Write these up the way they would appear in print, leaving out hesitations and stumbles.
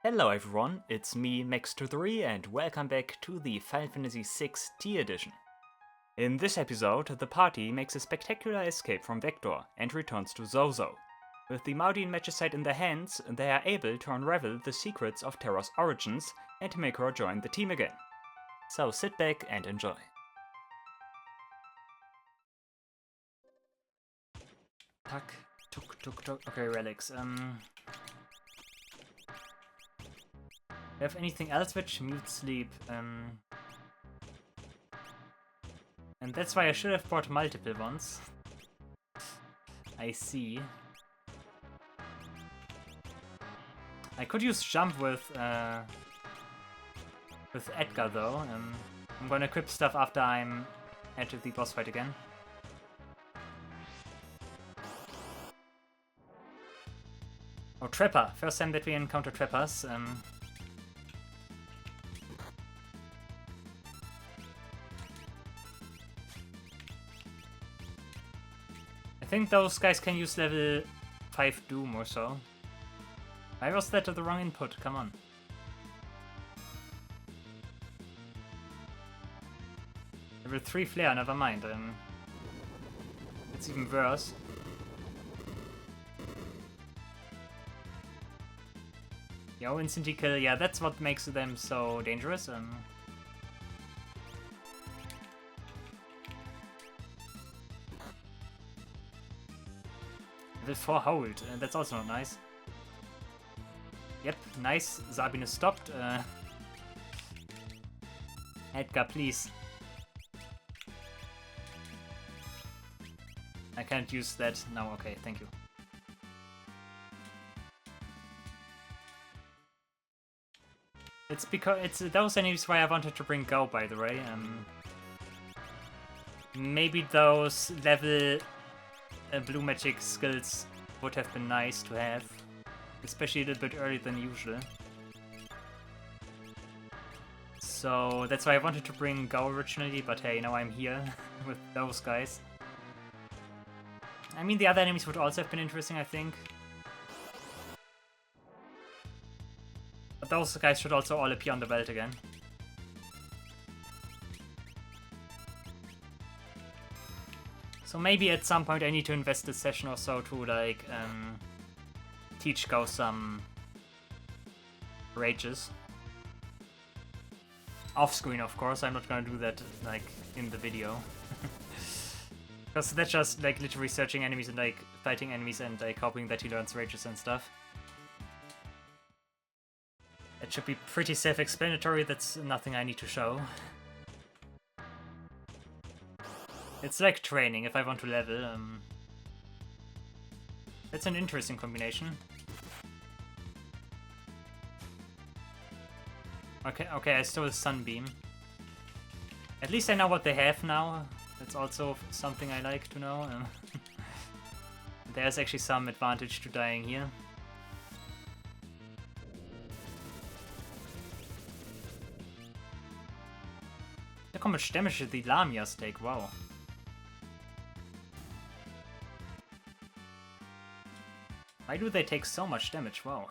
Hello everyone, it's me, Max23, and welcome back to the Final Fantasy VI Tea Edition. In this episode, the party makes a spectacular escape from Vector and returns to Zozo. With the Maudian Magicite in their hands, they are able to unravel the secrets of Terra's origins and make her join the team again. So sit back and enjoy. Tuck, tuk, tuk, tuk. Okay, relics. Do you have anything else which mutes sleep? And that's why I should have brought multiple ones. I see. I could use jump with Edgar though. I'm gonna equip stuff after I'm at the boss fight again. Oh, Trapper! First time that we encounter Trappers. I think those guys can use level 5 Doom or so. Why was that the wrong input? Come on. Level 3 Flare, never mind. It's even worse. Yo, instantly kill, yeah, that's what makes them so dangerous. Level 4 hold, that's also not nice. Yep, nice, Sabin is stopped. Edgar, please. I can't use that. No, okay, thank you. It's because it's those enemies why I wanted to bring Go, by the way. Maybe those level blue magic skills would have been nice to have, especially a little bit earlier than usual. So that's why I wanted to bring Go originally, but hey, now I'm here with those guys. I mean, the other enemies would also have been interesting, I think. But those guys should also all appear on the belt again. So maybe at some point I need to invest a session or so to, like, teach Go some rages. Off screen, of course, I'm not gonna do that, like, in the video. Because that's just, like, literally searching enemies and, like, fighting enemies and, like, hoping that he learns rages and stuff. It should be pretty self-explanatory, that's nothing I need to show. It's like training, if I want to level. It's an interesting combination. Okay, I stole a Sunbeam. At least I know what they have now. That's also something I like to know. There's actually some advantage to dying here. Look how much damage the Lamias take, wow. Why do they take so much damage? Wow.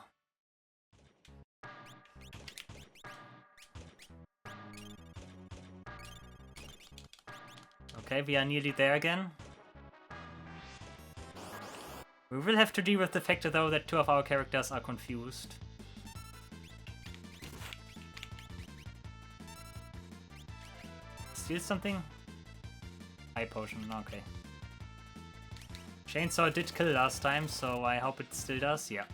Okay, we are nearly there again. We will have to deal with the fact, though, that two of our characters are confused. Steal something? High potion, okay. Chainsaw did kill last time, so I hope it still does, yeah.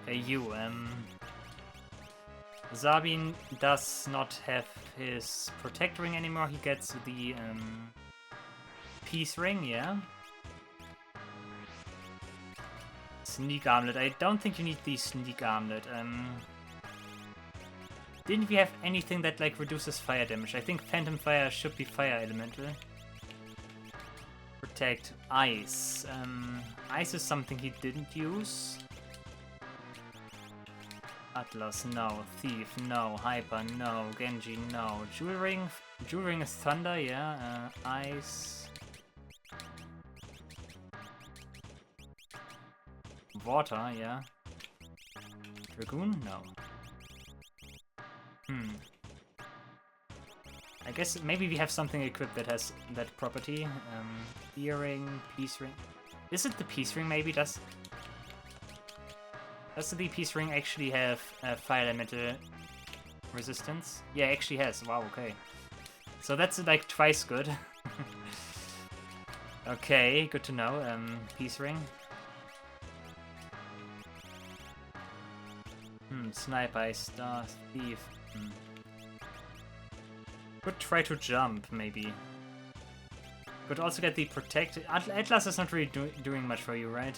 Okay, you, Sabin does not have his Protect Ring anymore, he gets the, Peace Ring, yeah. Sneak Armlet, I don't think you need the Sneak Armlet, Didn't we have anything that, like, reduces fire damage? I think Phantom Fire should be fire elemental. Protect. Ice. Ice is something he didn't use. Atlas, no. Thief, no. Hyper, no. Genji, no. Jewel Ring is thunder, yeah. Ice. water, yeah. Dragoon? No. I guess maybe we have something equipped that has that property. Earring, peace ring. Is it the peace ring maybe? Does the peace ring actually have fire elemental resistance? Yeah, it actually has. Wow, okay. So that's like twice good. Okay, good to know. Peace ring. Sniper, star, thief. Could try to jump, maybe. Could also get the protect. Atlas is not really doing much for you, right?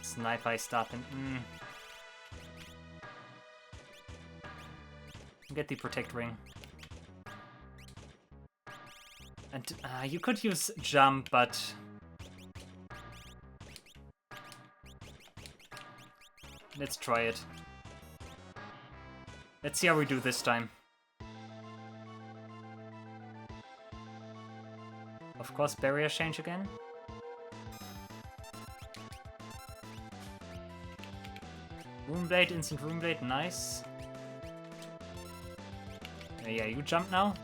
Sniper, stop and get the protect ring. And you could use jump, but let's try it. Let's see how we do this time. Of course, barrier change again. Runeblade, instant Runeblade, nice. Yeah, you jump now.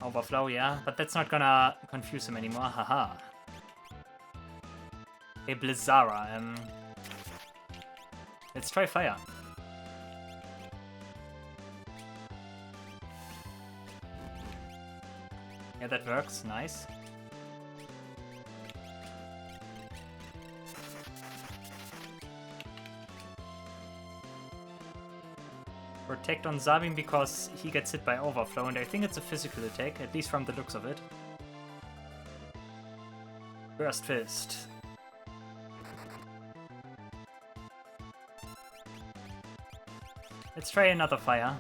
Overflow, yeah, but that's not gonna confuse him anymore, haha. Hey, Blizzara, let's try fire. Yeah, that works, nice. Protect on Zabin because he gets hit by Overflow, and I think it's a physical attack, at least from the looks of it. Burst Fist. Let's try another fire.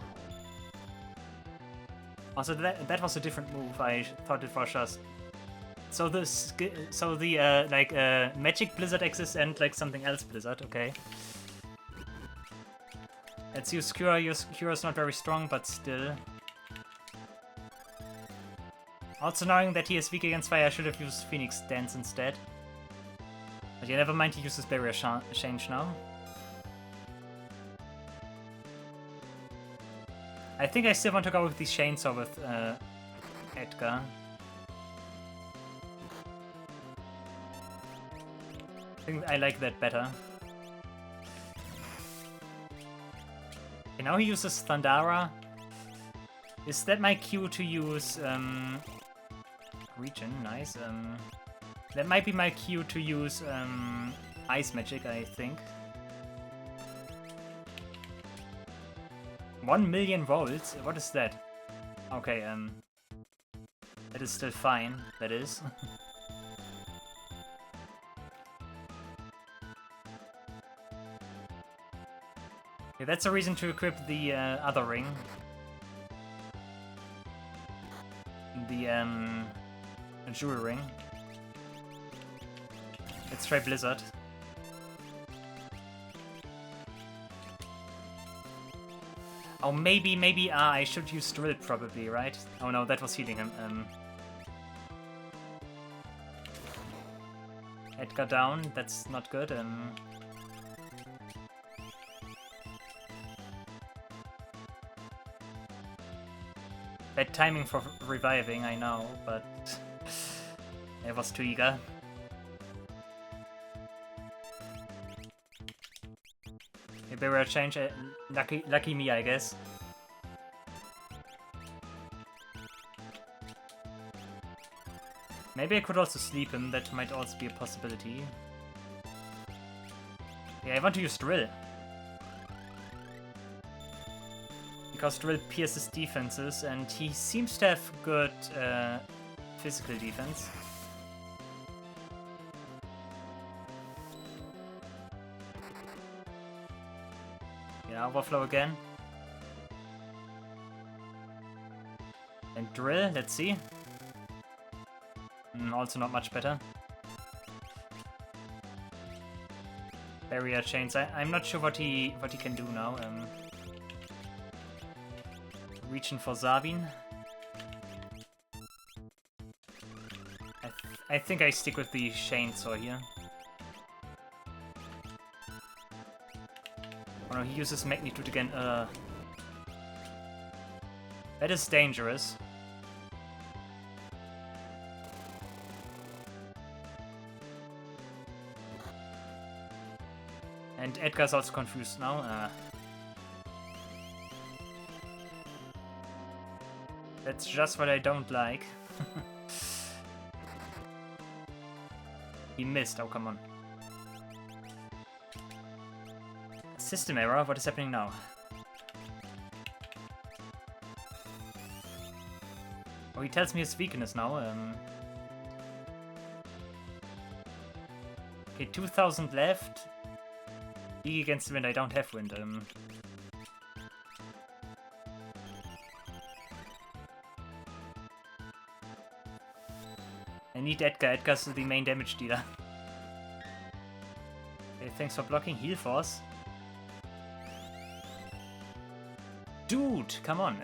Also, that was a different move. I thought it was just so the magic blizzard exists and like something else blizzard. Okay. Let's use Cure. Your Cure is not very strong, but still. Also knowing that he is weak against fire, I should have used Phoenix Dance instead. But yeah, never mind. He uses Barrier Change now. I think I still want to go with the Chainsaw with Edgar. I think I like that better. Okay, now he uses Thundara. Is that my cue to use Region? Nice. That might be my cue to use Ice Magic, I think. 1 million volts? What is that? Okay, that is still fine, that is. Okay, that's a reason to equip the other ring. The jewel ring. Let's try Blizzard. Oh, maybe, I should use Drill probably, right? Oh no, that was healing him. Edgar down, that's not good. Bad timing for reviving, I know, but I was too eager. Okay, barrier change, lucky me, I guess. Maybe I could also sleep him, that might also be a possibility. Yeah, I want to use Drill. Because Drill pierces defenses, and he seems to have good physical defense. Yeah, Overflow again. And Drill, let's see. Also not much better. Barrier chains. I'm not sure what he can do now. Reaching for Zabin. I think I stick with the chainsaw here. Oh no, he uses magnitude again. That is dangerous. And Edgar's also confused now. That's just what I don't like. He missed, oh come on. System error, what is happening now? Oh, he tells me his weakness now. Okay, 2000 left. League against wind, I don't have wind. I need Edgar. Edgar's the main damage dealer. Okay, thanks for blocking. Heal Force. Dude, come on.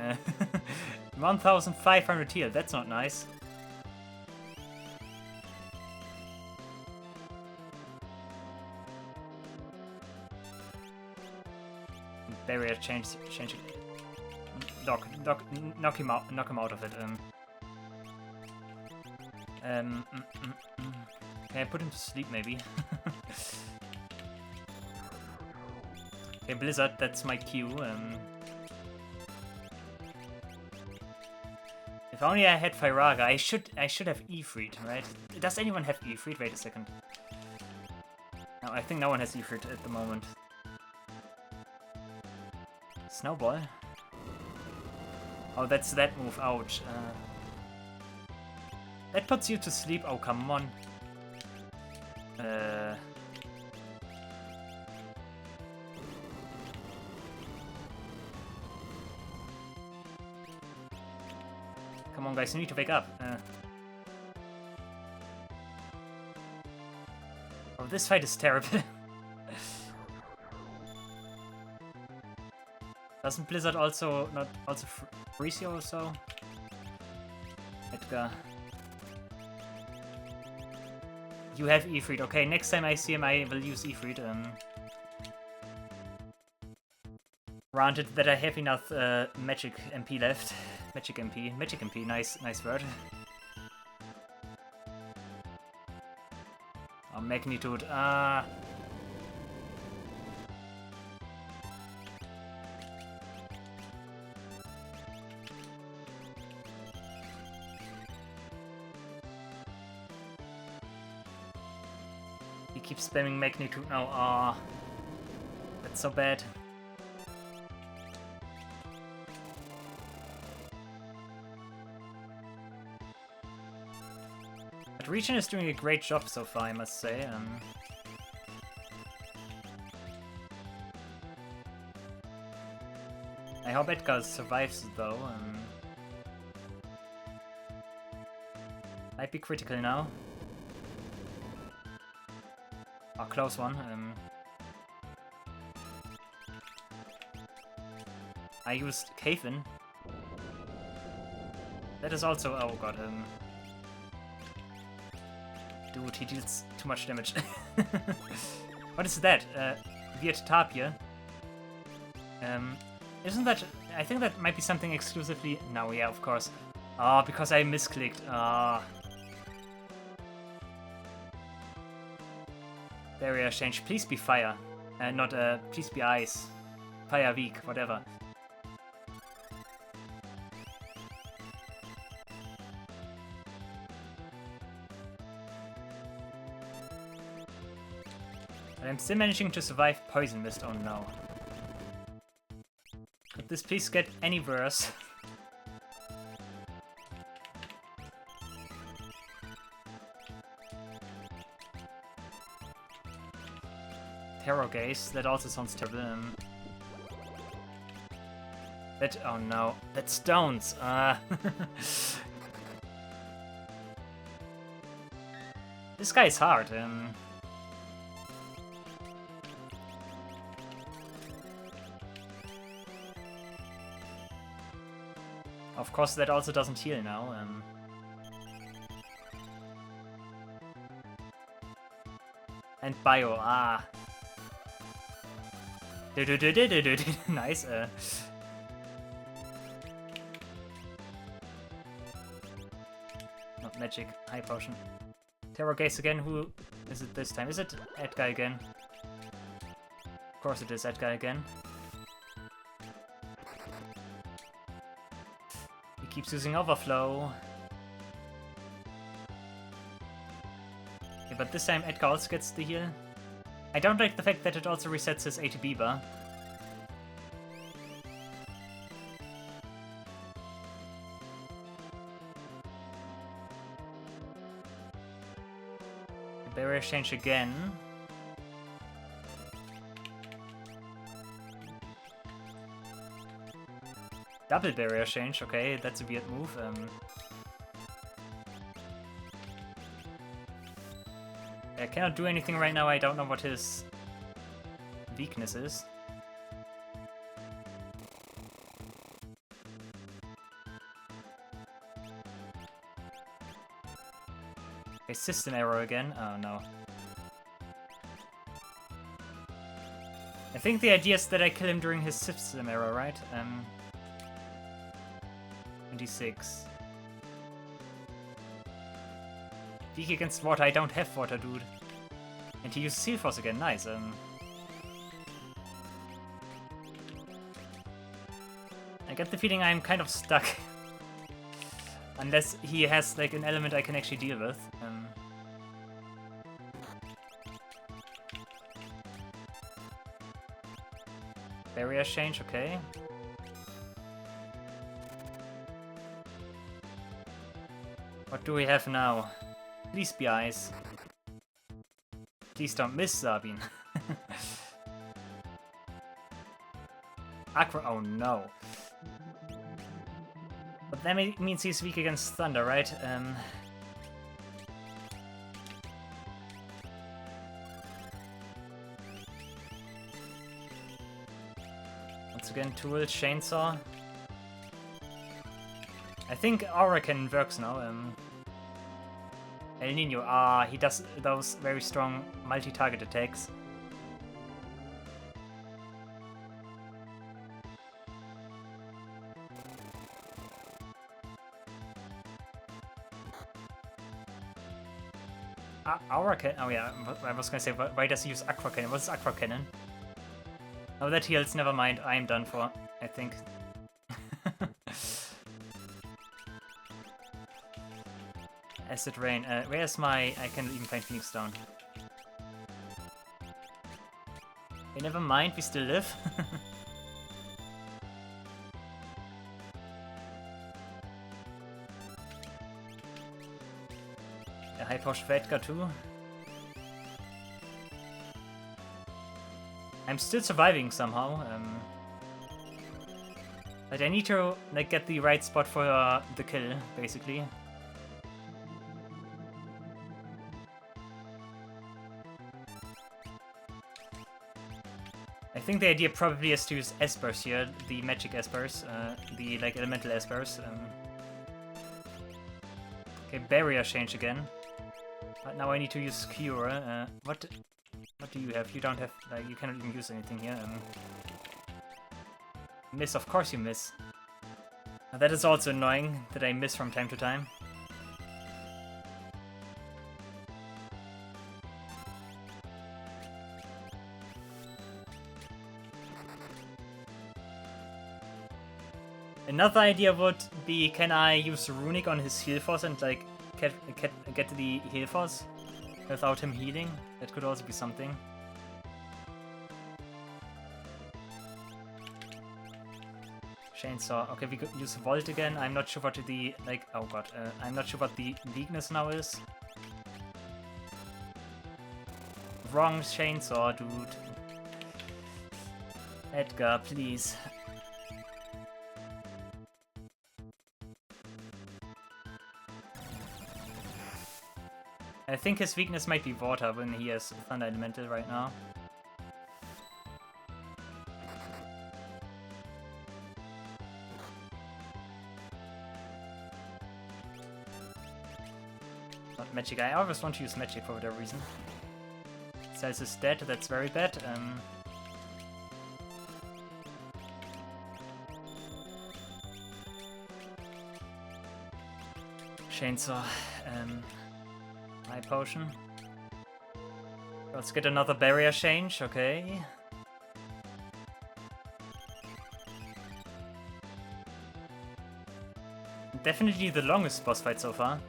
1500 heal, that's not nice. Barrier change it. Knock him out of it. Can I put him to sleep maybe? Okay, Blizzard, that's my cue. If only I had Firaga, I should have Ifrit, right? Does anyone have Ifrit? Wait a second. No, I think no one has Ifrit at the moment. Snowball? Oh, that's that move. Ouch. That puts you to sleep. Oh, come on. Come on, guys, you need to wake up. Oh, this fight is terrible. Doesn't Blizzard also freeze you or so? Edgar. You have Ifrit. Okay, next time I see him, I will use Ifrit. Granted that I have enough magic MP left. Magic MP, nice word. Oh, magnitude. He keeps spamming magnitude now. That's so bad. But Region is doing a great job so far, I must say. I hope Edgar survives though. Might be critical now. Oh, close one. I used Cave-In. That is also... oh god. Dude, he deals too much damage. What is that? Weird Tapir. Isn't that... I think that might be something exclusively... no, yeah, of course. Oh, because I misclicked. Barrier change. Please be fire. Not, please be ice. Fire weak, whatever. But I'm still managing to survive Poison Mist. Oh no. Could this please get any worse? Terror Gaze, that also sounds terrible. That, oh no, that stones. This guy is hard. Of course, that also doesn't heal now. And Bio, ah. Nice. Not magic, high potion. Terra Gaze again, who is it this time? Is it Edgar again? Of course it is Edgar again. He keeps using Overflow. Okay, but this time Edgar also gets the heal. I don't like the fact that it also resets his ATB bar. Barrier change again. Double barrier change, okay, that's a weird move. I cannot do anything right now, I don't know what his weakness is. Okay, system error again. Oh no. I think the idea is that I kill him during his system error, right? 26. Weak against water, I don't have water, dude. And he uses Seal Force again, nice. I get the feeling I'm kind of stuck. Unless he has like an element I can actually deal with. Barrier change, okay. What do we have now? Please be ice. Please don't miss, Sabin. Aqua, oh no. But that means he's weak against Thunder, right? Once again, Tool, Chainsaw. I think Aura Cannon works now. El Nino, he does those very strong multi-target attacks. Aura Cannon, oh yeah, I was gonna say, why does he use Aqua Cannon? What's Aqua Cannon? Oh, that heals, never mind, I am done for, I think. Acid Rain, where's my... I can't even find Phoenix Stone. Okay, never mind, we still live. A high potion for Edgar too. I'm still surviving somehow. But I need to like get the right spot for the kill, basically. I think the idea probably is to use Espers here, the magic Espers, the like elemental Espers. Okay, barrier change again. But now I need to use Cure. What do you have? You don't have, like, you cannot even use anything here. Miss, of course you miss. That is also annoying, that I miss from time to time. Another idea would be, can I use Runic on his heal force and like get the heal force without him healing? That could also be something. Chainsaw. Okay, we could use Volt again. I'm not sure what the like. Oh god, I'm not sure what the weakness now is. Wrong Chainsaw, dude. Edgar, please. I think his weakness might be water when he has Thunder Elemental right now. Not magic. I always want to use magic for whatever reason. Cells is dead, that's very bad. Chainsaw. My potion. Let's get another barrier change, okay. Definitely the longest boss fight so far.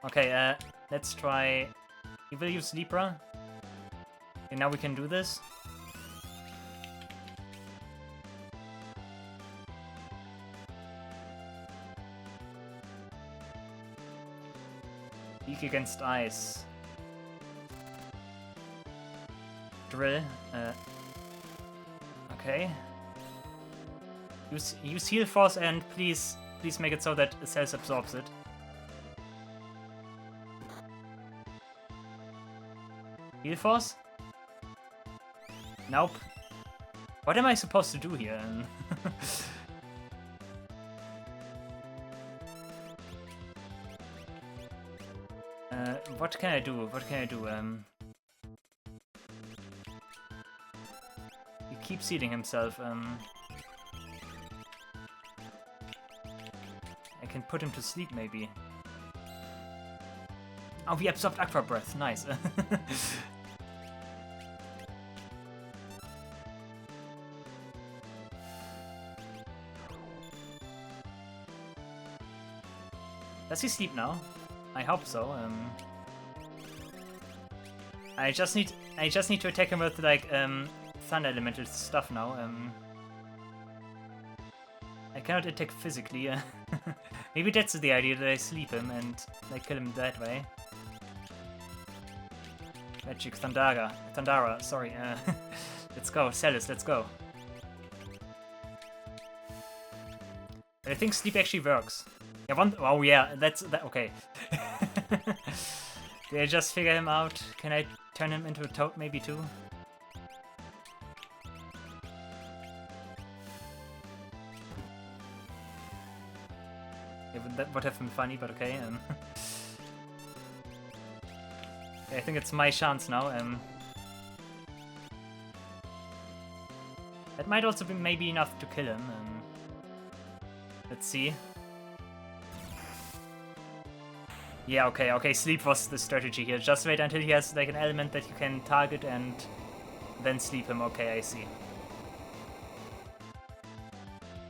Okay, let's try... You will use Libra. Okay, now we can do this. Weak against ice. Drill. Okay. Use heal force and please make it so that Cells absorbs it. Heal force? Nope. What am I supposed to do here? What can I do? What can I do? He keeps healing himself. I can put him to sleep, maybe. Oh, he absorbed Aqua Breath. Nice. Does he sleep now? I hope so. I just need to attack him with like thunder elemental stuff now. I cannot attack physically. Maybe that's the idea, that I sleep him and like kill him that way. Magic Thundara. Sorry. Let's go, Celis. Let's go. But I think sleep actually works. Yeah, oh yeah, that's that. Okay. Did I just figure him out? Can I turn him into a toad maybe too? Yeah, that would have been funny, but okay. Yeah, I think it's my chance now. That might also be maybe enough to kill him. Let's see. Yeah, okay, sleep was the strategy here. Just wait until he has like an element that you can target and then sleep him. Okay, I see.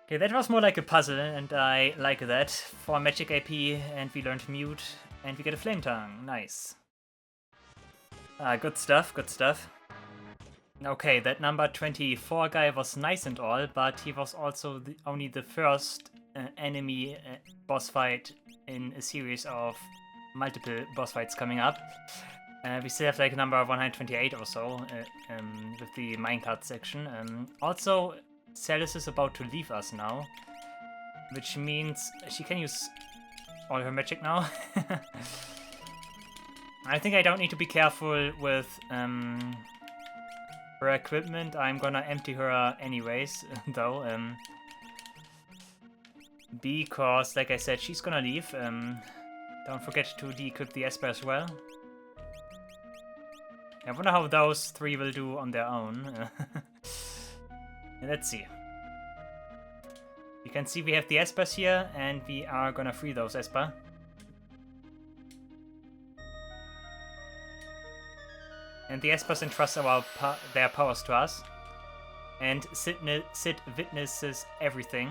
Okay, that was more like a puzzle and I like that. 4 magic AP and we learned Mute and we get a Flame Tongue. Nice. Good stuff, good stuff. Okay, that number 24 guy was nice and all, but he was also only the first enemy boss fight in a series of multiple boss fights coming up. We still have like number 128 or so with the minecart section. Also, Celis is about to leave us now, which means she can use all her magic now. I think I don't need to be careful with her equipment. I'm gonna empty her anyways, though. Because, like I said, she's gonna leave. Don't forget to de-equip the Esper as well. I wonder how those 3 will do on their own. Let's see. You can see we have the Espers here, and we are gonna free those Esper. And the Espers entrust their powers to us. And Sid witnesses everything.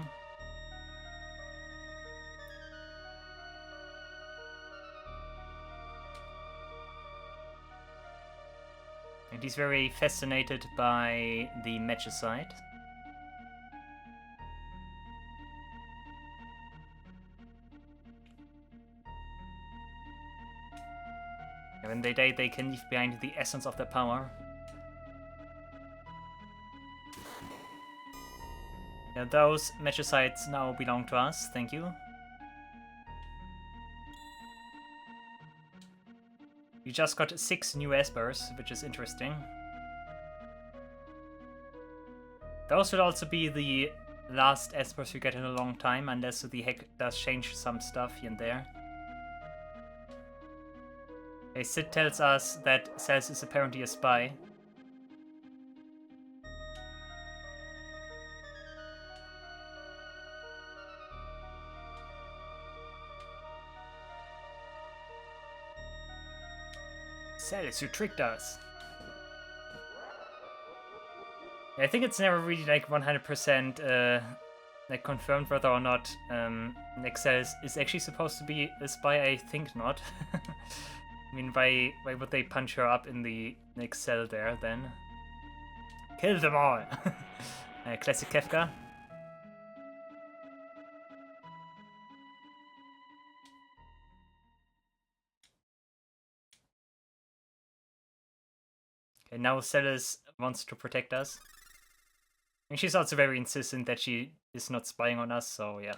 And he's very fascinated by the Magicite. And when they die, they can leave behind the essence of their power. Yeah, those Magicites now belong to us, thank you. We just got 6 new Espers, which is interesting. Those will also be the last Espers we get in a long time, unless the hack does change some stuff here and there. Okay, Sid tells us that Celes is apparently a spy. Celes, you tricked us. I think it's never really like 100% like confirmed whether or not like Celes is actually supposed to be a spy. I think not. I mean, why would they punch her up in the like cell there then? Kill them all. Classic Kefka. Okay, now Celes wants to protect us. And she's also very insistent that she is not spying on us, so yeah.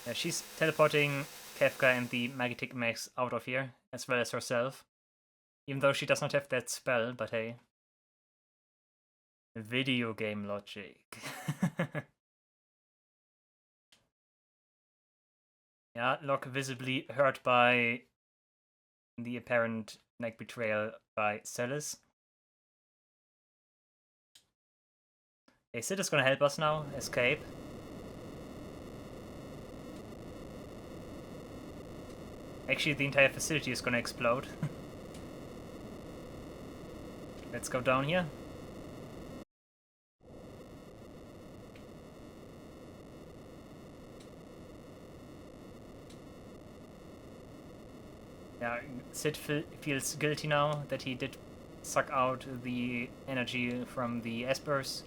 Yeah, she's teleporting Kefka and the Magitic Max out of here, as well as herself. Even though she does not have that spell, but hey. Video game logic. Yeah, Locke visibly hurt by the apparent like betrayal by Celes. Okay, Sid is gonna help us now escape. Actually, the entire facility is gonna explode. Let's go down here. Yeah, Sid feels guilty now that he did suck out the energy from the Espers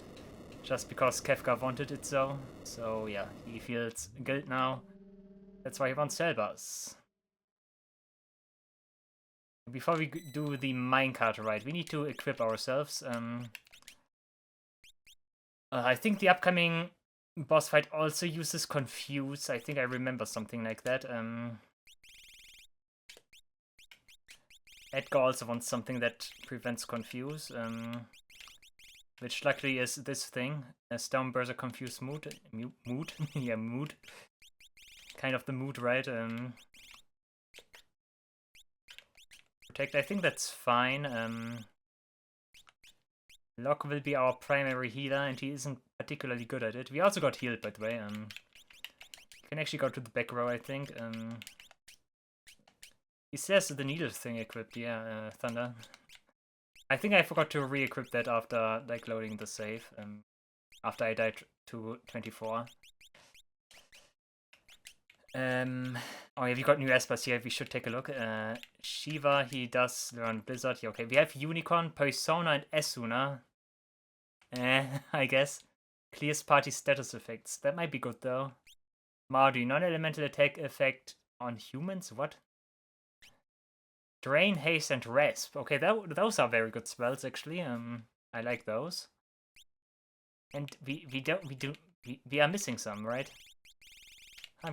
just because Kefka wanted it so. So yeah, he feels guilt now. That's why he wants to help us. Before we do the minecart ride, we need to equip ourselves. I think the upcoming boss fight also uses Confuse. I think I remember something like that. Edgar also wants something that prevents Confuse, which luckily is this thing. A Stone Berserk Confuse mood. Mood? Yeah, mood. Kind of the mood, right? Protect, I think that's fine. Locke will be our primary healer, and he isn't particularly good at it. We also got healed, by the way. You can actually go to the back row, I think. He says the needle thing equipped, yeah, Thunder. I think I forgot to re-equip that after like loading the save. After I died to 24. Oh yeah, we got new Espers here, we should take a look. Shiva, he does learn Blizzard. Yeah, okay, we have Unicorn, Persona, and Esuna. I guess. Clears party status effects. That might be good though. Mardu, non-elemental attack effect on humans? What? Drain, Haste, and Rasp. Okay, those are very good spells actually. I like those. And we are missing some, right?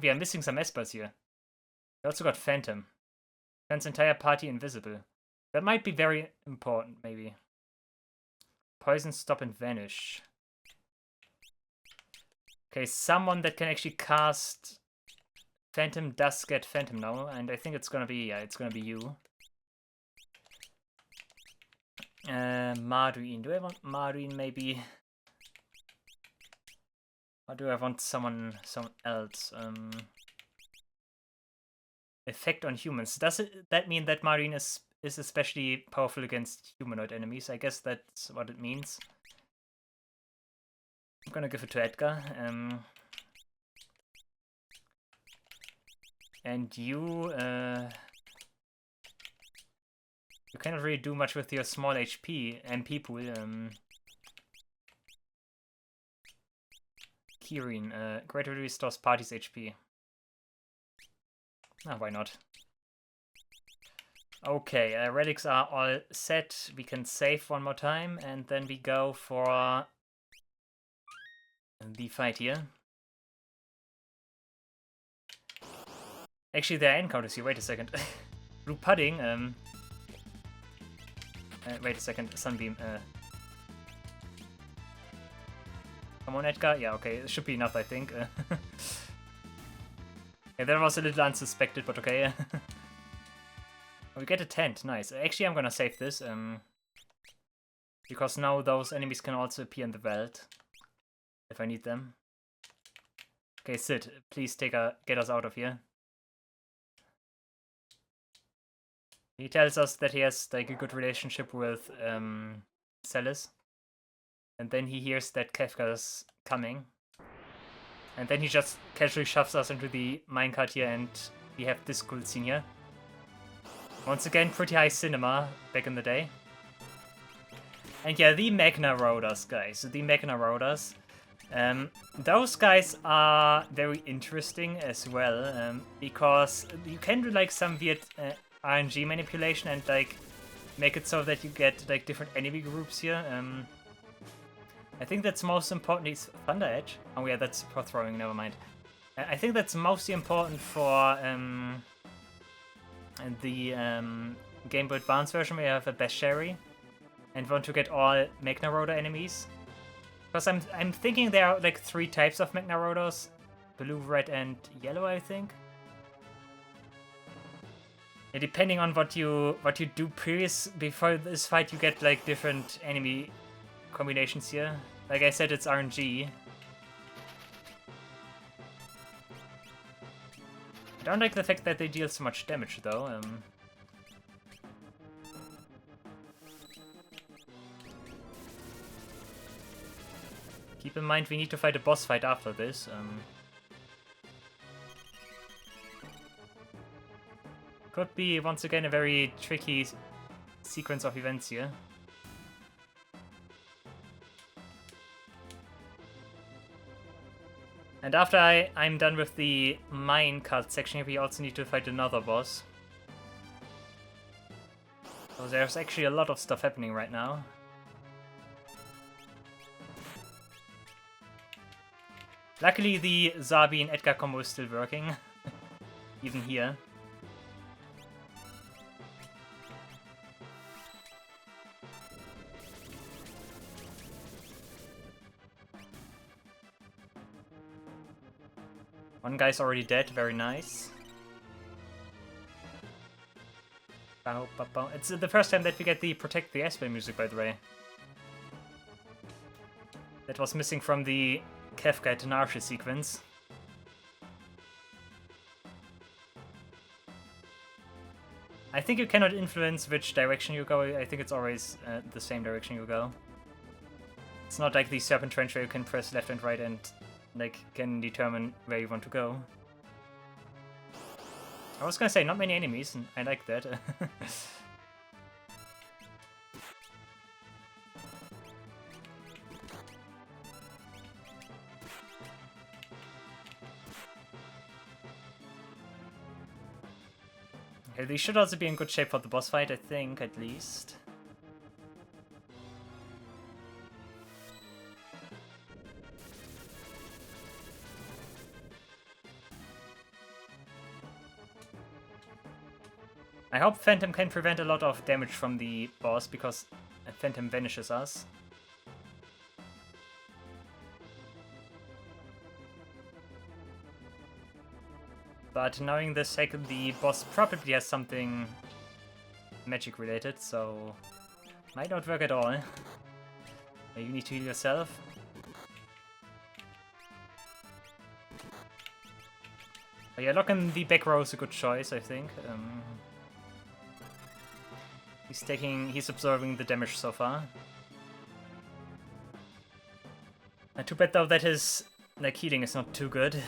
We are missing some Espers here. We also got Phantom. Turns entire party invisible. That might be very important, maybe. Poison, Stop, and Vanish. Okay, someone that can actually cast Phantom does get Phantom now, and I think it's gonna be, yeah, it's gonna be you. Marduin. Do I want Marduin maybe? Or do I want someone else? Effect on humans. Does that mean that Marduin is especially powerful against humanoid enemies? I guess that's what it means. I'm gonna give it to Edgar. And you cannot really do much with your small MP pool. Kirin, greatly restores party's HP. Ah, why not? Okay, relics are all set. We can save one more time, and then we go for the fight here. Actually, there are encounters here. Wait a second. Blue Pudding. Wait a second. Sunbeam. Come on, Edgar. Yeah, okay, it should be enough, I think. Yeah, that was a little unsuspected, but okay. We get a tent, nice. Actually, I'm gonna save this, because now those enemies can also appear in the world, if I need them. Okay, Sid, please get us out of here. He tells us that he has like a good relationship with Celis. And then he hears that Kefka's coming. And then he just casually shoves us into the minecart here, and we have this cool scene here. Once again, pretty high cinema back in the day. And yeah, the Magna Roaders, guys. The Magna Roaders. Those guys are very interesting as well, because you can do like some weird RNG manipulation and like make it so that you get like different enemy groups here. I think that's most important is Thunder Edge. Oh yeah, that's for throwing, never mind. I think that's mostly important for the Game Boy Advance version where you have a Beshari and want to get all Magna Roader enemies. Because I'm thinking there are like 3 types of Magna Roaders. Blue, red, and yellow, I think. Yeah, depending on what you do before this fight, you get like different enemy combinations here. Like I said, it's RNG. I don't like the fact that they deal so much damage though. Keep in mind we need to fight a boss fight after this. Could be once again a very tricky sequence of events here. And after I'm done with the minecart section, we also need to fight another boss. So there's actually a lot of stuff happening right now. Luckily the Zabi and Edgar combo is still working, even here. One guy's already dead, very nice. Bow, bow, bow. It's the first time that we get the Protect the Aspen music, by the way. That was missing from the Kefka Tenarche sequence. I think you cannot influence which direction you go. I think it's always the same direction you go. It's not like the Serpent Trench where you can press left and right and like can determine where you want to go. I was gonna say not many enemies, and I like that. Okay, these should also be in good shape for the boss fight, I think, at least. I hope Phantom can prevent a lot of damage from the boss, because Phantom vanishes us. But knowing this, the boss probably has something magic related, so might not work at all. You need to heal yourself. Oh yeah, locking the back row is a good choice, I think. He's absorbing the damage so far. Too bad though that his like healing is not too good.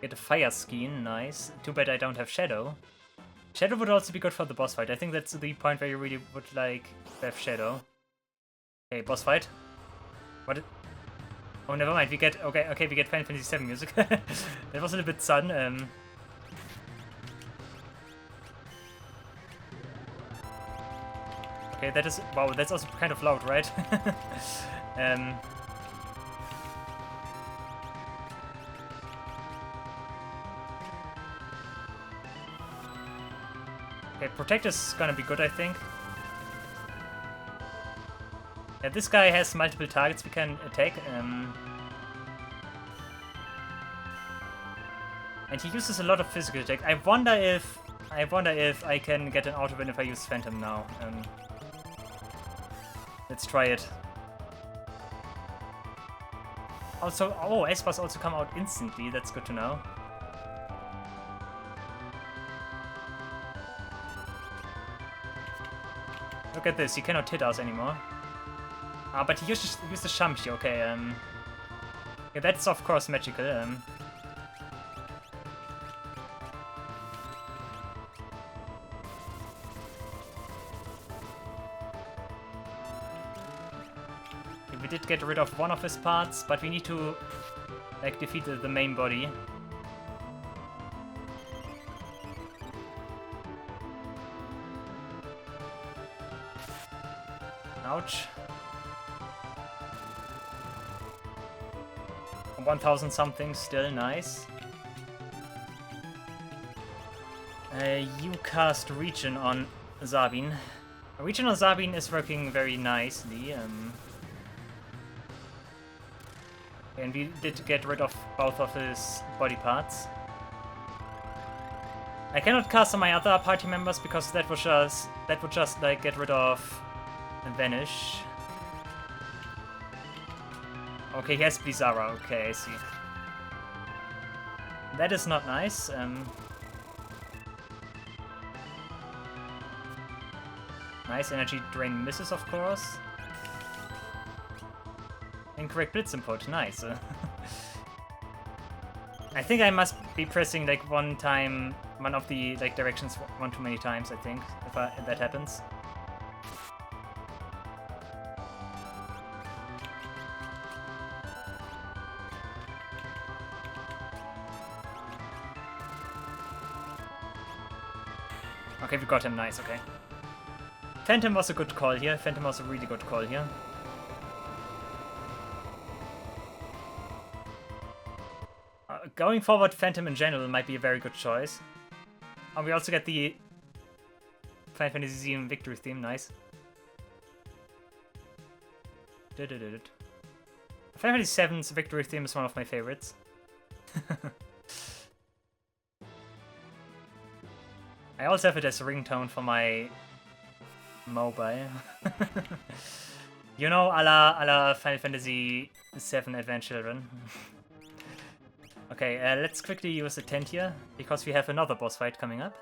Get a fire skin, nice. Too bad I don't have Shadow. Shadow would also be good for the boss fight. I think that's the point where you really would like to have Shadow. Okay, boss fight. What? Oh, never mind. We get okay. We get Final Fantasy VII music. That was a little bit sudden. Okay, that is wow. That's also kind of loud, right? Protect is gonna be good, I think. Yeah, this guy has multiple targets we can attack. And he uses a lot of physical attack. I wonder if I can get an auto win if I use Phantom now. Let's try it. Also, oh, Espas also come out instantly. That's good to know. Look at this. He cannot hit us anymore. Ah, but he used the Shamshi. Okay. Yeah, that's of course magical. We did get rid of one of his parts, but we need to like defeat the main body. Ouch. 1000 something, still nice. You cast Regen on Zabin. Regen on Zabin is working very nicely. And we did get rid of both of his body parts. I cannot cast on my other party members because that would just like get rid of and vanish. Okay, he has Blizzara. Okay, I see. That is not nice. Nice energy drain misses, of course. Incorrect blitz input, nice. I think I must be pressing like one of the like directions one too many times, I think, if that happens. Okay, we got him, nice, okay. Phantom was a good call here, Phantom was a really good call here. Going forward, Phantom in general might be a very good choice. And we also get the Final Fantasy VII victory theme, nice. Final Fantasy VII's victory theme is one of my favorites. I also have it as a ringtone for my mobile. You know, a la Final Fantasy VII Advent Children. Okay, let's quickly use a tent here, because we have another boss fight coming up.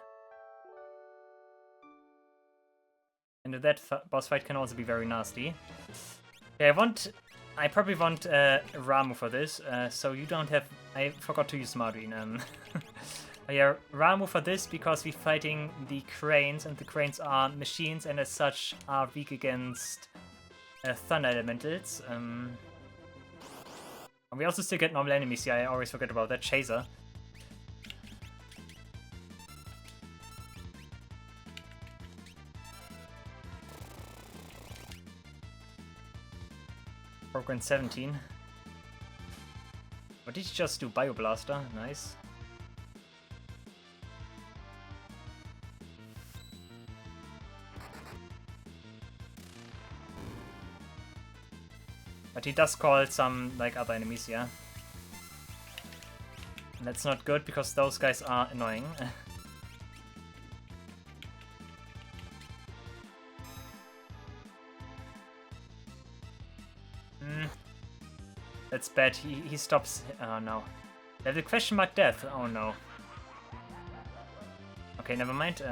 And that boss fight can also be very nasty. Okay, I probably want Ramu for this, so you don't have... I forgot to use Marduin. Yeah, Ramu for this, because we're fighting the cranes, and the cranes are machines, and as such are weak against thunder elementals. We also still get normal enemies here, I always forget about that. Chaser. Program 17. What did he just do? Bioblaster, nice. But he does call some, like, other enemies, yeah. And that's not good, because those guys are annoying. That's bad, he stops... Oh no. Level question mark death, oh no. Okay, never mind.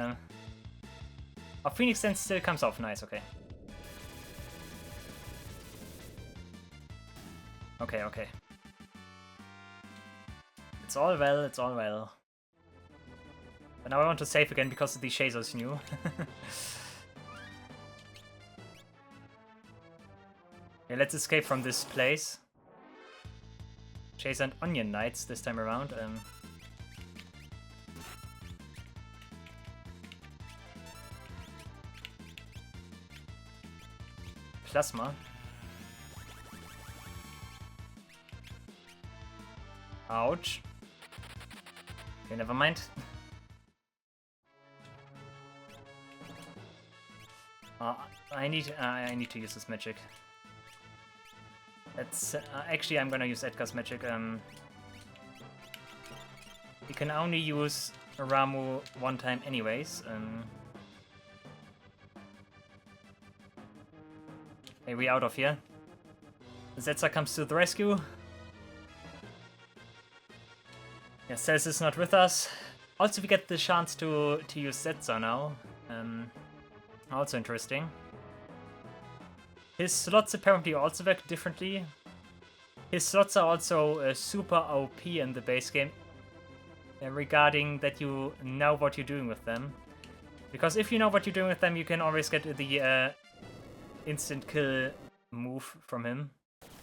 Our Phoenix Dance still comes off, nice, okay. Okay, okay. It's all well, it's all well. But now I want to save again because the Chazer's new. Okay, let's escape from this place. Chaser and Onion Knights this time around. Plasma. Ouch. Okay, never mind. I need to use this magic. That's actually I'm gonna use Edgar's magic. You can only use Ramu one time anyways. Hey, we out of here. Zetsa comes to the rescue. Yeah, Cels is not with us. Also, we get the chance to use Zetsa now. Also interesting. His slots apparently also work differently. His slots are also super OP in the base game regarding that you know what you're doing with them. Because if you know what you're doing with them, you can always get the instant kill move from him.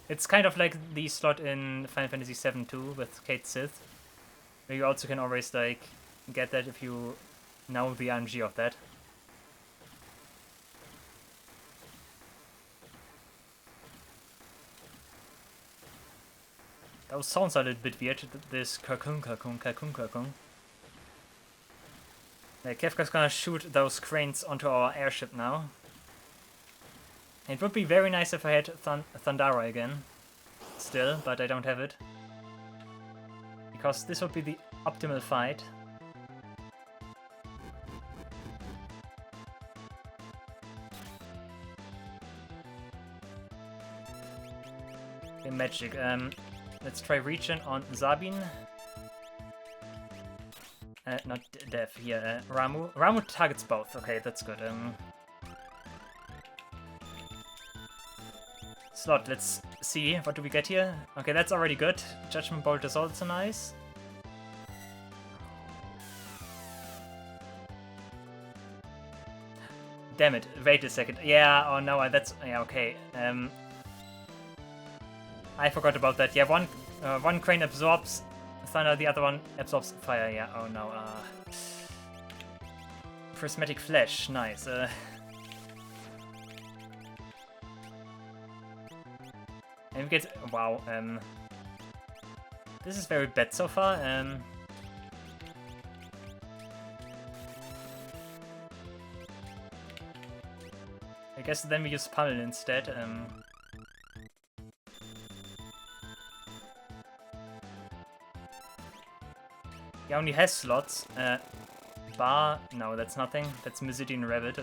It's kind of like the slot in Final Fantasy VII too with Kate Sith, where you also can always like get that if you know the RNG of that. Those sounds are a little bit weird, this kakung kakung kakung kakung. Kefka's gonna shoot those cranes onto our airship now. It would be very nice if I had Thundara again, still, but I don't have it. Because this would be the optimal fight. Okay, magic. Let's try regen on Sabin. Not Dev, here, Ramu. Ramu targets both, okay, that's good. Slot, let's see, what do we get here? Okay, that's already good. Judgment Bolt is also nice. Damn it, wait a second. Yeah, oh no, that's, yeah, okay. I forgot about that. Yeah, one crane absorbs thunder, the other one absorbs fire. Yeah, oh no. Prismatic flash, nice. And we get, wow. This is very bad so far. I guess then we use Pummel instead. He only has slots. Bar, no, that's nothing. That's Mesidian Rabbit.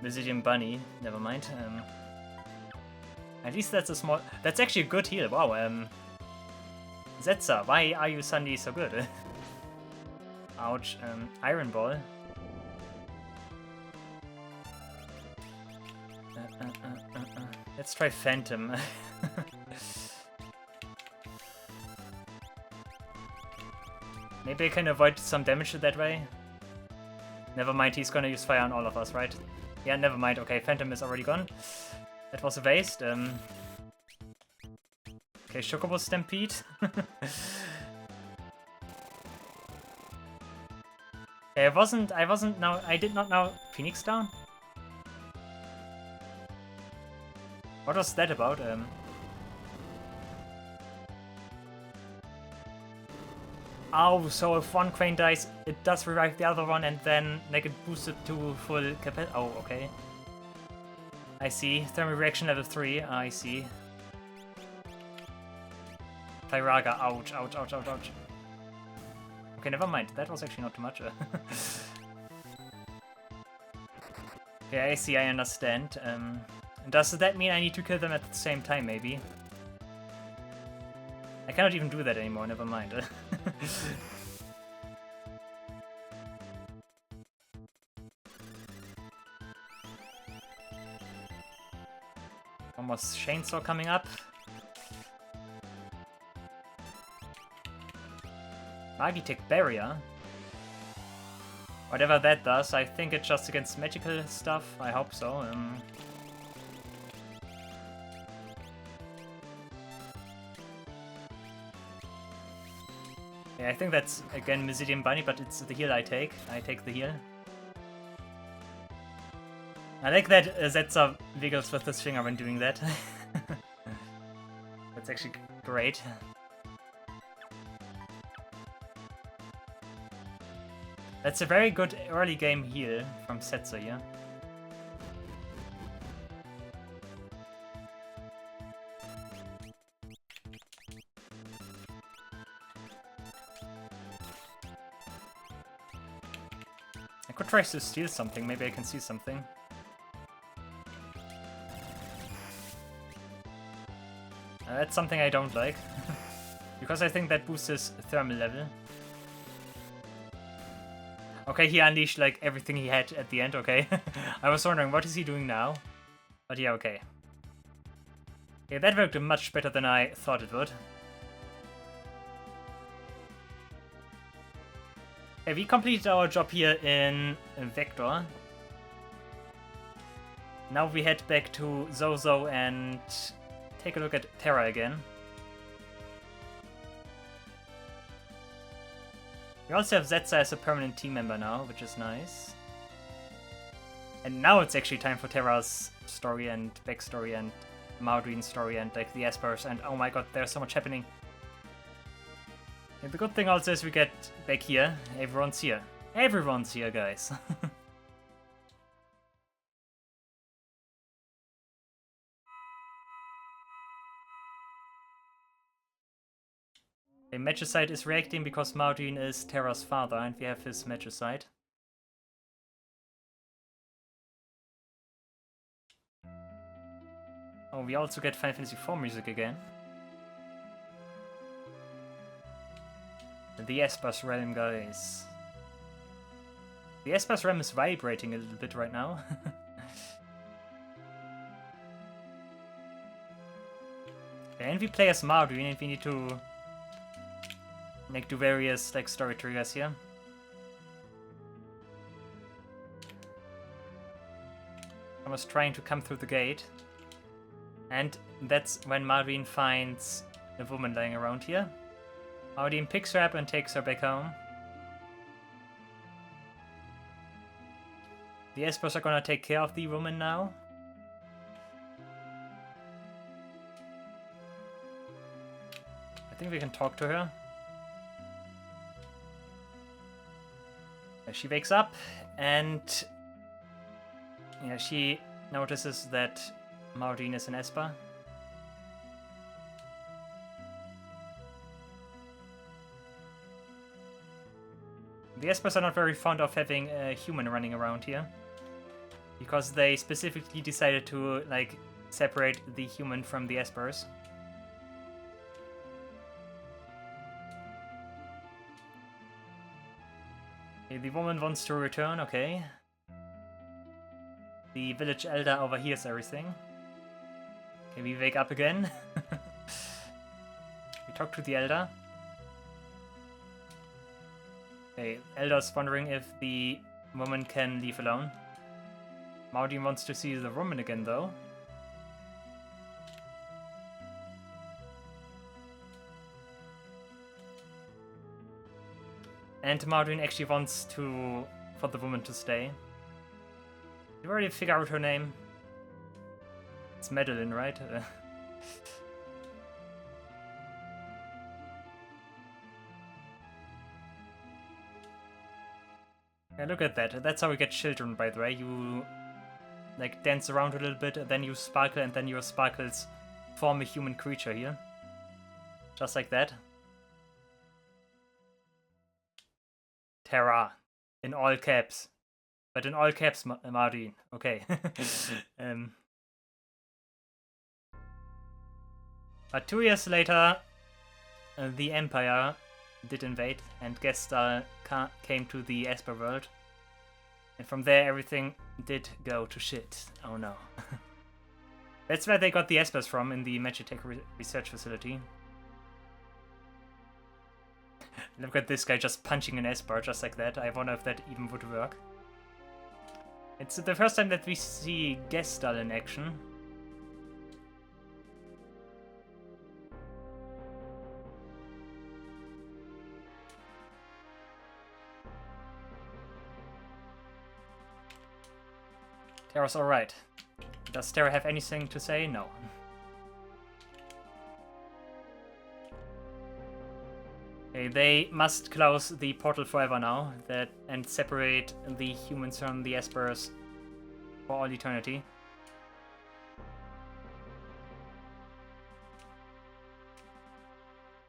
Mesidian Bunny, never mind. At least that's a small... That's actually a good heal, wow. Zetsa, why are you suddenly so good? Ouch, Iron Ball. Let's try Phantom. Maybe I can avoid some damage that way. Never mind, he's gonna use fire on all of us, right? Yeah, never mind. Okay, Phantom is already gone. That was a waste. Okay, Chocobo Stampede. I did not know Phoenix down? What was that about? Oh, so if one crane dies, it does revive the other one and then make it boosted to full capacity. Oh, okay. I see. Thermal reaction level 3. I see. Tyraga. Ouch, ouch, ouch, ouch, ouch. Okay, never mind. That was actually not too much. Okay, I see. I understand. Does that mean I need to kill them at the same time, maybe? I cannot even do that anymore, never mind. Almost Chainsaw coming up. Magitech Barrier? Whatever that does, I think it's just against magical stuff, I hope so. Yeah, I think that's, again, Mesidian Bunny, but it's the heal I take. I take the heal. I like that Zetsa wiggles with his finger when doing that. That's actually great. That's a very good early game heal from Setsu here. I could try to steal something, maybe I can see something. That's something I don't like. Because I think that boosts his thermal level. Okay, he unleashed like everything he had at the end, okay. I was wondering, what is he doing now? But yeah, okay. Yeah, that worked much better than I thought it would. Okay, we completed our job here in Vector. Now we head back to Zozo and take a look at Terra again. We also have Zetsa as a permanent team member now, which is nice. And now it's actually time for Terra's story and backstory and Maudrin's story and like the Espers, and oh my god, there's so much happening. And the good thing also is we get back here. Everyone's here. Everyone's here, guys. Okay, Magicite is reacting because Maudrin is Terra's father and we have his Magicite. Oh, we also get Final Fantasy IV music again. The Espas realm, guys. The Espas realm is vibrating a little bit right now. Okay, and we play as Maudrin and we need to like do various like story triggers here. I was trying to come through the gate. And that's when Maudrin finds a woman lying around here. Maudrin picks her up and takes her back home. The Espers are gonna take care of the woman now. I think we can talk to her. She wakes up and yeah, she notices that Maudrin is an Esper. The Espers are not very fond of having a human running around here, because they specifically decided to like separate the human from the Espers. Okay, the woman wants to return, okay. The village elder overhears everything. Okay, we wake up again. We talk to the elder. Okay, elder's wondering if the woman can leave alone. Maudrin wants to see the woman again, though. And Maudrin actually wants for the woman to stay. You already figure out her name. It's Madeline, right? Yeah, look at that. That's how we get children, by the way. You like dance around a little bit, then you sparkle, and then your sparkles form a human creature here. Just like that. Terra. In all caps. But in all caps, Maudrin. Okay. But 2 years later, the Empire did invade, and Gestal came to the Esper world. And from there, everything did go to shit. Oh no. That's where they got the Espers from, in the Magitech research facility. Look at this guy just punching an Esper just like that. I wonder if that even would work. It's the first time that we see Gestal in action. Terra's alright. Does Terra have anything to say? No. Okay, Okay, they must close the portal forever now and separate the humans from the Espers for all eternity.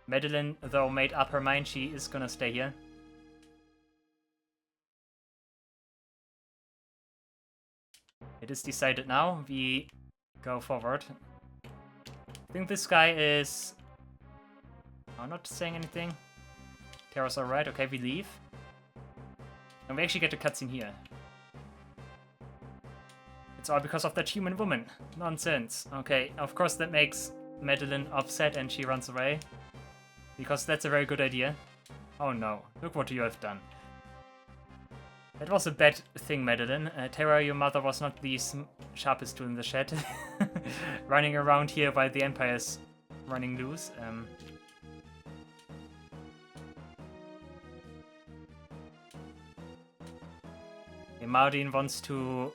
Madeline, though, made up her mind she is gonna stay here. It is decided now. We go forward. I think this guy is... I'm not saying anything. Terra's alright. Okay, we leave. And we actually get a cutscene here. It's all because of that human woman. Nonsense. Okay, of course that makes Madeline upset and she runs away. Because that's a very good idea. Oh no, look what you have done. That was a bad thing, Madeline. Terra, your mother was not the sharpest tool in the shed. Running around here while the Empire's running loose. Mardin wants to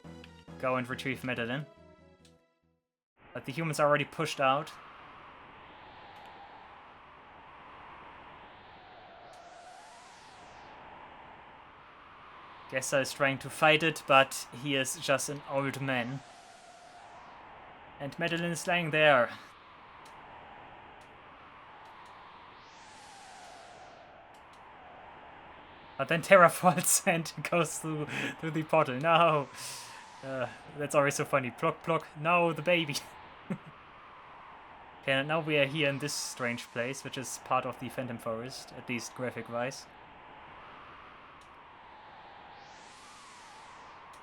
go and retrieve Madeline. But the humans are already pushed out. Gessa is trying to fight it, but he is just an old man. And Madeline is lying there. But then Terra falls and goes through the portal. No! That's always so funny. Pluck, pluck. No, the baby. Okay, and now we are here in this strange place, which is part of the Phantom Forest, at least graphic-wise.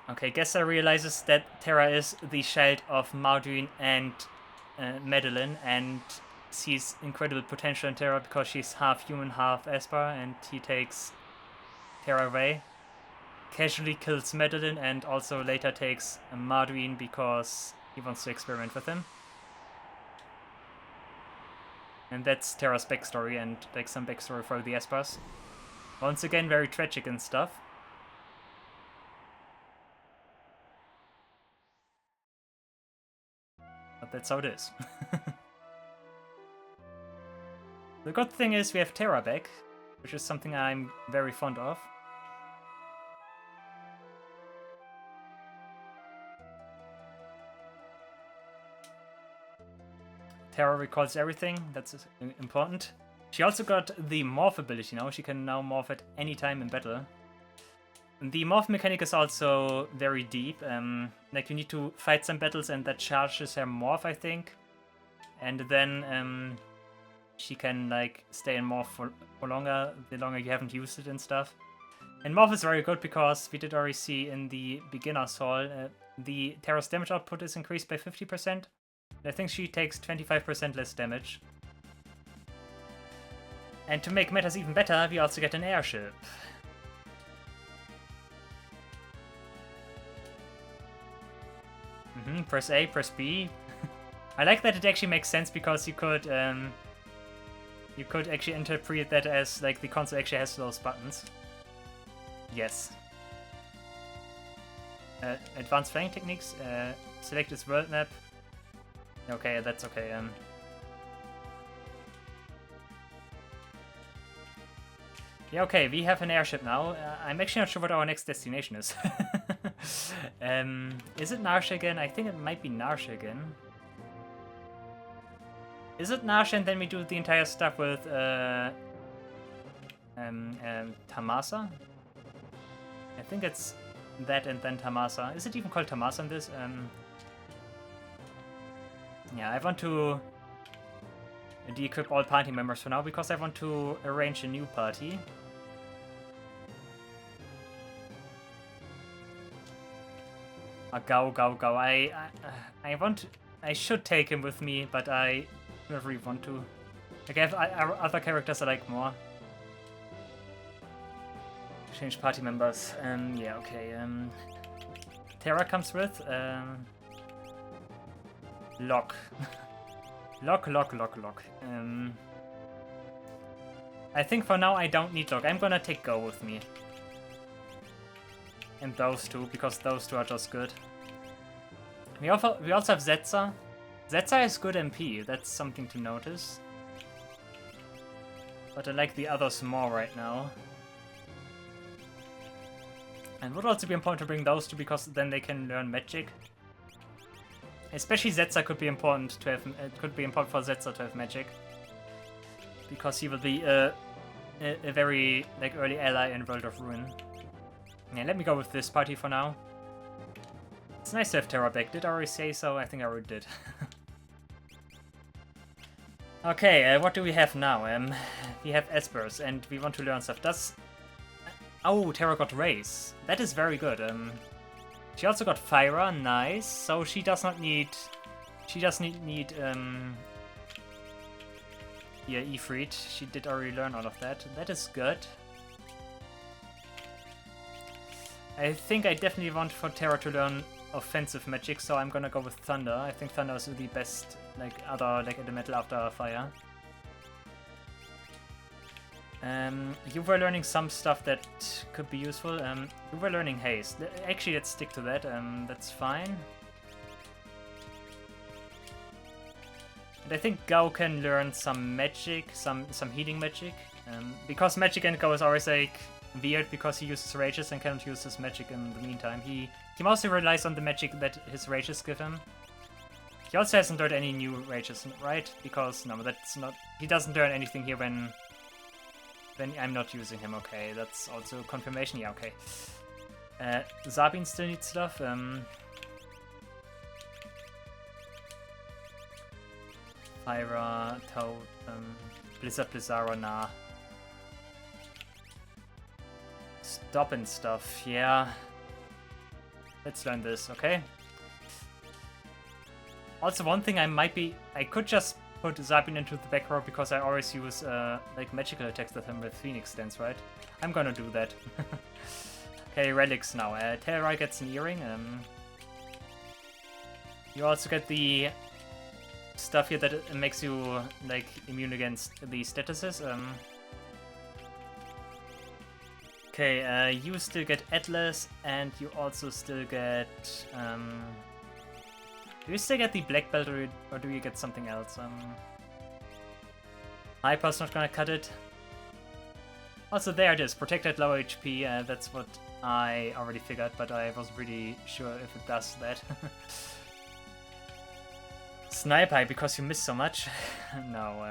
Okay, Gessa realizes that Terra is the child of Mardin and Madeline, and sees incredible potential in Terra because she's half human, half Esper, and he takes Terra away. Casually kills Madeline and also later takes Mardin because he wants to experiment with him. And that's Terra's backstory and like some backstory for the Espers. Once again, very tragic and stuff. But that's how it is. The good thing is we have Terra back, which is something I'm very fond of. Terra recalls everything, that's important. She also got the morph ability now, she can now morph at any time in battle. The morph mechanic is also very deep, like you need to fight some battles and that charges her morph, I think. And then she can like stay in morph for longer, the longer you haven't used it and stuff. And morph is very good because we did already see in the beginner's hall, the Terra's damage output is increased by 50%. I think she takes 25% less damage. And to make matters even better, we also get an airship. Press A, press B. I like that it actually makes sense because you could actually interpret that as like the console actually has those buttons. Yes. Advanced flying techniques. Select this world map. Okay, that's okay. Yeah, okay, we have an airship now. I'm actually not sure what our next destination is. Is it Narsha again? I think it might be Narsha again. Is it Narsha and then we do the entire stuff with Tamasa? I think it's that and then Tamasa. Is it even called Tamasa in this? Yeah, I want to de-equip all party members for now because I want to arrange a new party. Go, go, go. I should take him with me, but I don't really want to. Like, I have other characters I like more. Change party members. Yeah, okay. Terra comes with. Lock. Lock. I think for now I don't need Lock. I'm gonna take Go with me. And those two, because those two are just good. We also have Zetsa. Zetsa is good MP, that's something to notice. But I like the others more right now. And would also be important to bring those two because then they can learn magic. Especially Zetsa could be important to have. It could be important for Zetsa to have magic because he will be a very like early ally in World of Ruin. Yeah, let me go with this party for now. It's nice to have Terra back. Did I already say so? I think I already did. Okay, what do we have now? We have Espers, and we want to learn stuff. Oh, Terra got Race. That is very good. She also got Fyra, nice. So she does not need... She doesn't need yeah, Ifrit. She did already learn all of that. That is good. I think I definitely want for Terra to learn offensive magic, so I'm gonna go with Thunder. I think Thunder is the best, like, other, like, elemental after Fire. You were learning some stuff that could be useful. You were learning Haste. Actually, let's stick to that. That's fine. And I think Gao can learn some magic, some healing magic. Because Magic and Gao is always, like, weird because he uses rages and cannot use his magic in the meantime. He mostly relies on the magic that his rages give him. He also hasn't learned any new rages, right? Because, no, that's not... He doesn't learn anything here when I'm not using him. Okay, that's also confirmation. Yeah, okay. Sabin still needs stuff. Fyra, Toad, Blizzard, Blizzara, nah. Stop and stuff, yeah. Let's learn this, okay? Also, one thing I could just put Zabin into the back row because I always use like magical attacks with him with Phoenix Dance, right? I'm gonna do that. Okay, relics now. Terra gets an earring. You also get the stuff here that makes you like immune against the statuses. Okay, you still get Atlas, and you also still get. Do you still get the black belt, or do you get something else? Hyper's not gonna cut it. Also, there it is, protected low HP. That's what I already figured, but I wasn't really sure if it does that. Snipe High because you missed so much. No.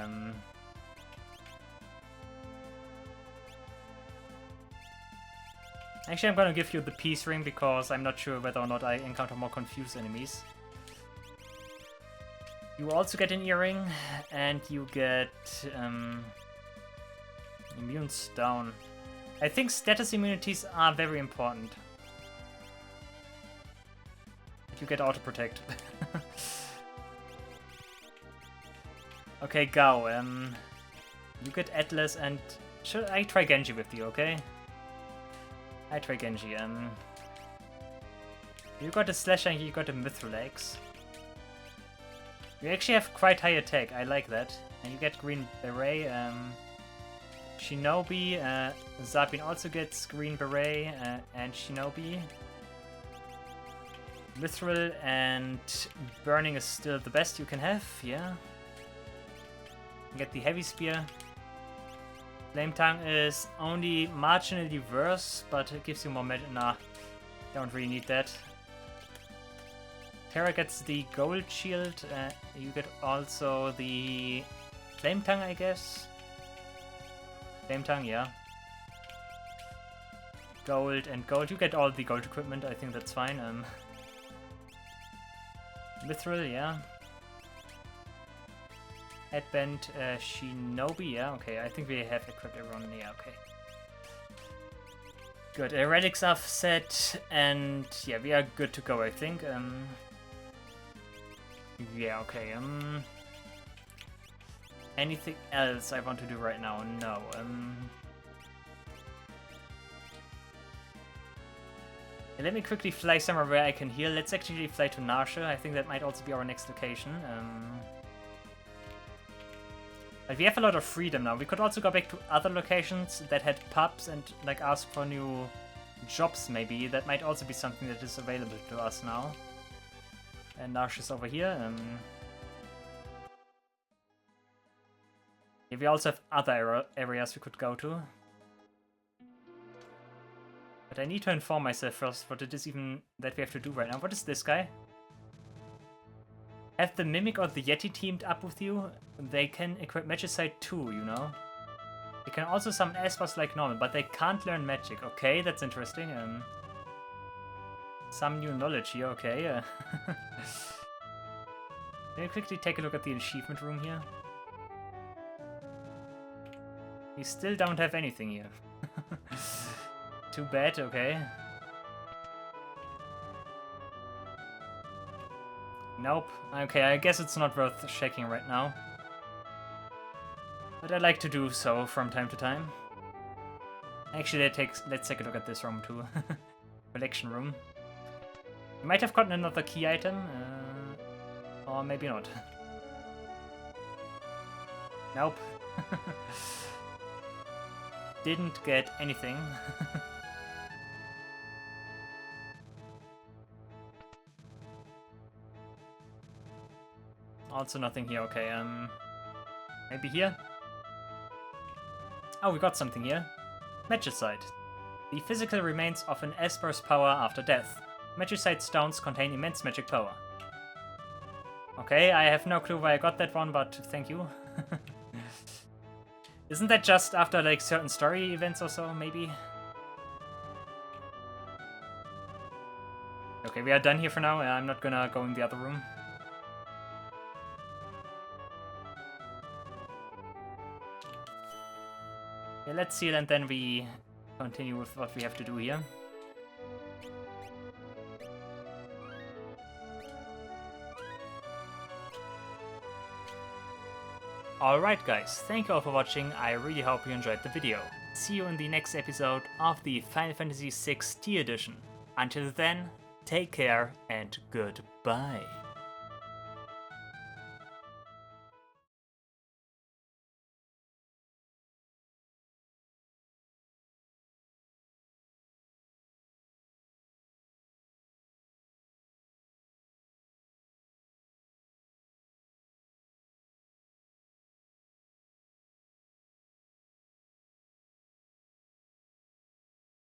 Actually, I'm gonna give you the Peace Ring because I'm not sure whether or not I encounter more confused enemies. You also get an earring, and you get immune stone. I think status immunities are very important. You get auto protect. Okay, Gao. You get Atlas, and should I try Genji with you? Okay. I try Genji. You got a Slasher, and you got a Mithril Axe. You actually have quite high attack, I like that. And you get Green Beret, Shinobi, Zabin also gets Green Beret, and Shinobi. Mithril and Burning is still the best you can have, yeah. You get the Heavy Spear. Flame Tongue is only marginally worse, but it gives you more magic. Nah, don't really need that. Terra gets the Gold Shield, you get also the Flame Tongue, I guess. Flame Tongue, yeah. Gold and gold, you get all the gold equipment, I think that's fine. Mithril, yeah. Headband, Shinobi, yeah, okay, I think we have equipped everyone, yeah, okay. Good, relics are set, and yeah, we are good to go, I think. Yeah, okay, anything else I want to do right now? No, let me quickly fly somewhere where I can heal. Let's actually fly to Narsha. I think that might also be our next location. But we have a lot of freedom now. We could also go back to other locations that had pubs and like ask for new jobs maybe. That might also be something that is available to us now. And Narsha is over here. Yeah, we also have other areas we could go to. But I need to inform myself first what it is even that we have to do right now. What is this guy? Have the Mimic or the Yeti teamed up with you? They can equip Magicite too, you know? They can also summon Espers like normal, but they can't learn magic. Okay, that's interesting. Some new knowledge here, okay. Let me quickly take a look at the achievement room here. We still don't have anything here. Too bad, okay. Nope. Okay, I guess it's not worth checking right now. But I like to do so from time to time. Actually, let's take a look at this room too. Collection room. We might have gotten another key item. Or maybe not. Nope. Didn't get anything. Also nothing here, okay, maybe here? Oh, we got something here. Magicite. The physical remains of an Esper's power after death. Magicite stones contain immense magic power. Okay, I have no clue why I got that one, but thank you. Isn't that just after, like, certain story events or so, maybe? Okay, we are done here for now. I'm not gonna go in the other room. Yeah, let's seal and then we continue with what we have to do here. Alright guys, thank you all for watching, I really hope you enjoyed the video. See you in the next episode of the Final Fantasy VI T Edition. Until then, take care and goodbye.